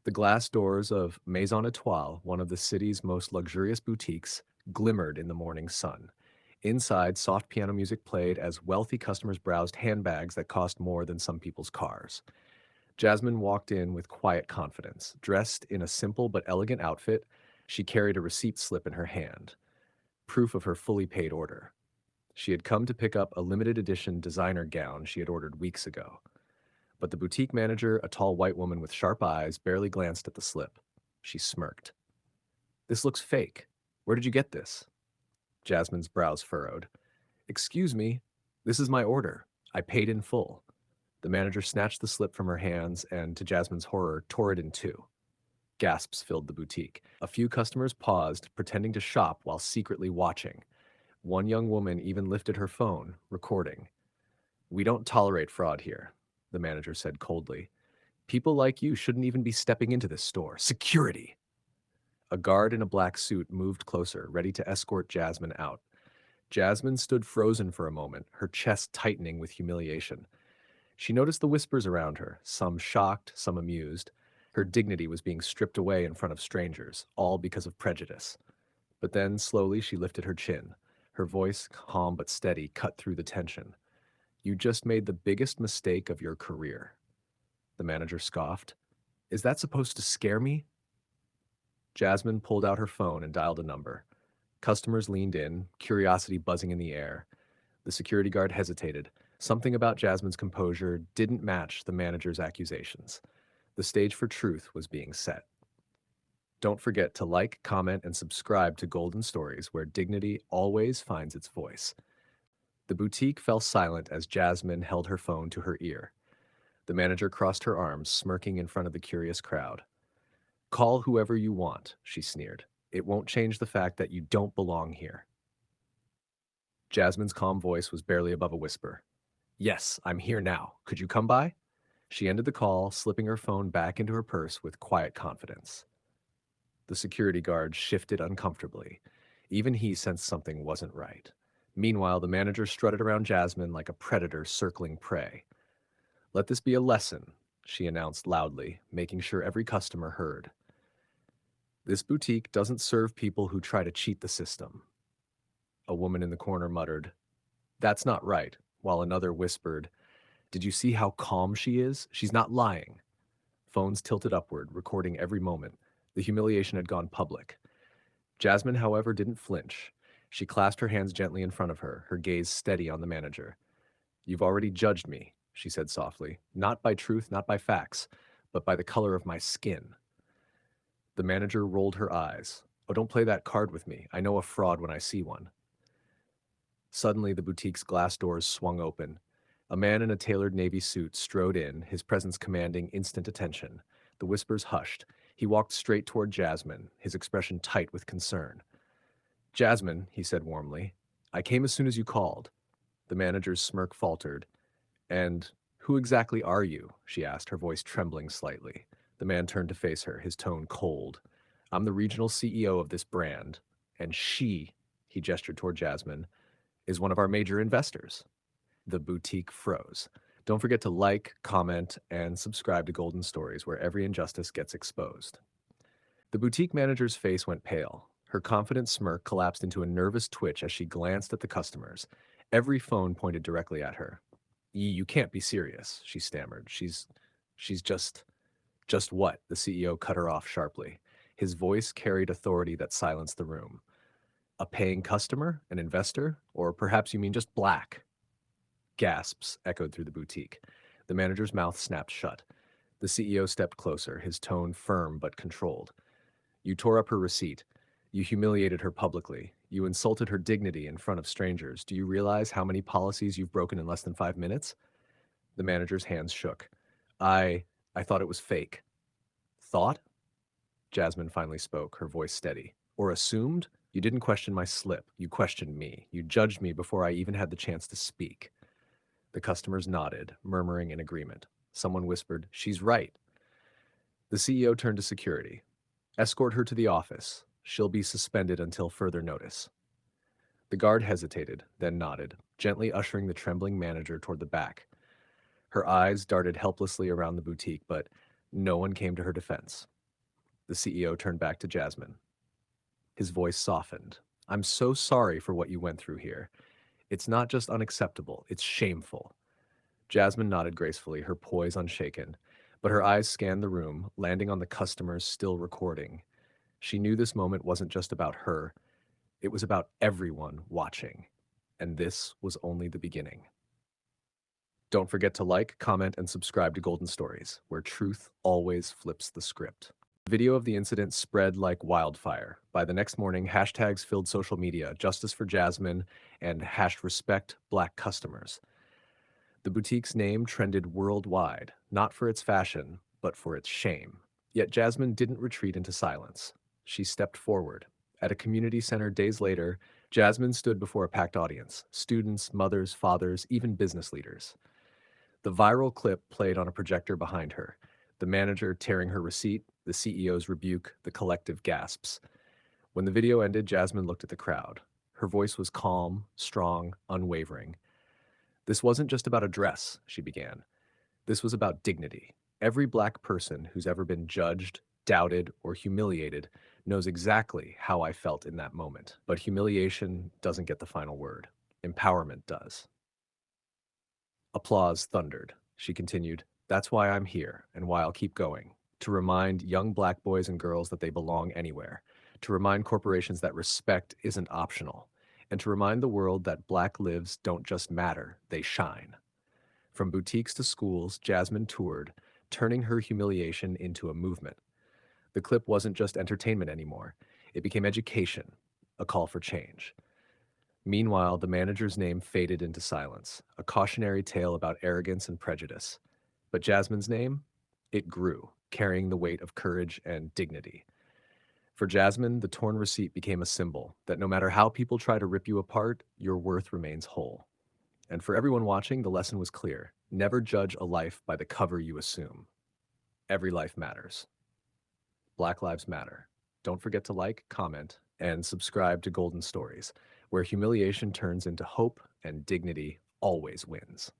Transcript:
The glass doors of Maison Etoile, one of the city's most luxurious boutiques, glimmered in the morning sun. Inside, soft piano music played as wealthy customers browsed handbags that cost more than some people's cars. Jasmine walked in with quiet confidence. Dressed in a simple but elegant outfit, she carried a receipt slip in her hand, proof of her fully paid order. She had come to pick up a limited edition designer gown she had ordered weeks ago. But the boutique manager, a tall white woman with sharp eyes, barely glanced at the slip. She smirked. "This looks fake. Where did you get this?" Jasmine's brows furrowed. "Excuse me, this is my order. I paid in full." The manager snatched the slip from her hands and, to Jasmine's horror, tore it in two. Gasps filled the boutique. A few customers paused, pretending to shop while secretly watching. One young woman even lifted her phone, recording. "We don't tolerate fraud here," the manager said coldly. "People like you shouldn't even be stepping into this store. Security!" A guard in a black suit moved closer, ready to escort Jasmine out. Jasmine stood frozen for a moment, her chest tightening with humiliation. She noticed the whispers around her, some shocked, some amused. Her dignity was being stripped away in front of strangers, all because of prejudice. But then, slowly, she lifted her chin. Her voice, calm but steady, cut through the tension. "You just made the biggest mistake of your career." The manager scoffed. "Is that supposed to scare me?" Jasmine pulled out her phone and dialed a number. Customers leaned in, curiosity buzzing in the air. The security guard hesitated. Something about Jasmine's composure didn't match the manager's accusations. The stage for truth was being set. Don't forget to like, comment, and subscribe to Golden Stories, where dignity always finds its voice. The boutique fell silent as Jasmine held her phone to her ear. The manager crossed her arms, smirking in front of the curious crowd. "Call whoever you want," she sneered. "It won't change the fact that you don't belong here." Jasmine's calm voice was barely above a whisper. "Yes, I'm here now. Could you come by?" She ended the call, slipping her phone back into her purse with quiet confidence. The security guard shifted uncomfortably. Even he sensed something wasn't right. Meanwhile, the manager strutted around Jasmine like a predator circling prey. "Let this be a lesson," she announced loudly, making sure every customer heard. "This boutique doesn't serve people who try to cheat the system." A woman in the corner muttered, "That's not right," while another whispered, "Did you see how calm she is? She's not lying." Phones tilted upward, recording every moment. The humiliation had gone public. Jasmine, however, didn't flinch. She clasped her hands gently in front of her, her gaze steady on the manager. "You've already judged me," she said softly, "not by truth, not by facts, but by the color of my skin." The manager rolled her eyes. "Oh, don't play that card with me. I know a fraud when I see one." Suddenly, the boutique's glass doors swung open. A man in a tailored navy suit strode in, his presence commanding instant attention. The whispers hushed. He walked straight toward Jasmine, his expression tight with concern. "Jasmine," he said warmly, "I came as soon as you called." The manager's smirk faltered. "And who exactly are you?" she asked, her voice trembling slightly. The man turned to face her, his tone cold. "I'm the regional CEO of this brand, and she," he gestured toward Jasmine, "is one of our major investors." The boutique froze. Don't forget to like, comment, and subscribe to Golden Stories, where every injustice gets exposed. The boutique manager's face went pale. Her confident smirk collapsed into a nervous twitch as she glanced at the customers. Every phone pointed directly at her. You can't be serious," she stammered. She's just what?" The CEO cut her off sharply. His voice carried authority that silenced the room. "A paying customer? An investor? Or perhaps you mean just black?" Gasps echoed through the boutique. The manager's mouth snapped shut. The CEO stepped closer, his tone firm but controlled. "You tore up her receipt. You humiliated her publicly. You insulted her dignity in front of strangers. Do you realize how many policies you've broken in less than 5 minutes?" The manager's hands shook. I I thought it was fake." "Thought?" Jasmine finally spoke, her voice steady. "Or assumed? You didn't question my slip. You questioned me. You judged me before I even had the chance to speak." The customers nodded, murmuring in agreement. Someone whispered, "She's right." The CEO turned to security. "Escort her to the office. She'll be suspended until further notice." The guard hesitated, then nodded, gently ushering the trembling manager toward the back. Her eyes darted helplessly around the boutique, but no one came to her defense. The CEO turned back to Jasmine. His voice softened. I'm so sorry for what you went through here. It's not just unacceptable, it's shameful. Jasmine nodded gracefully, her poise unshaken, but her eyes scanned the room, landing on the customers still recording. She knew this moment wasn't just about her, it was about everyone watching. And this was only the beginning. Don't forget to like, comment, and subscribe to Golden Stories, where truth always flips the script. Video of the incident spread like wildfire. By the next morning, hashtags filled social media, justice for Jasmine and hashed respect black customers. The boutique's name trended worldwide, not for its fashion, but for its shame. Yet Jasmine didn't retreat into silence. She stepped forward. At a community center days later, Jasmine stood before a packed audience, students, mothers, fathers, even business leaders. The viral clip played on a projector behind her, the manager tearing her receipt, the CEO's rebuke, the collective gasps. When the video ended, Jasmine looked at the crowd. Her voice was calm, strong, unwavering. This wasn't just about a dress, she began. This was about dignity. Every black person who's ever been judged, doubted, or humiliated knows exactly how I felt in that moment. But humiliation doesn't get the final word. Empowerment does. Applause thundered. She continued, That's why I'm here, and why I'll keep going. To remind young black boys and girls that they belong anywhere. To remind corporations that respect isn't optional. And to remind the world that black lives don't just matter, they shine. From boutiques to schools, Jasmine toured, turning her humiliation into a movement. The clip wasn't just entertainment anymore. It became education, a call for change. Meanwhile, the manager's name faded into silence, a cautionary tale about arrogance and prejudice. But Jasmine's name? It grew, carrying the weight of courage and dignity. For Jasmine, the torn receipt became a symbol that no matter how people try to rip you apart, your worth remains whole. And for everyone watching, the lesson was clear. Never judge a life by the cover you assume. Every life matters. Black Lives Matter. Don't forget to like, comment, and subscribe to Golden Stories, where humiliation turns into hope and dignity always wins.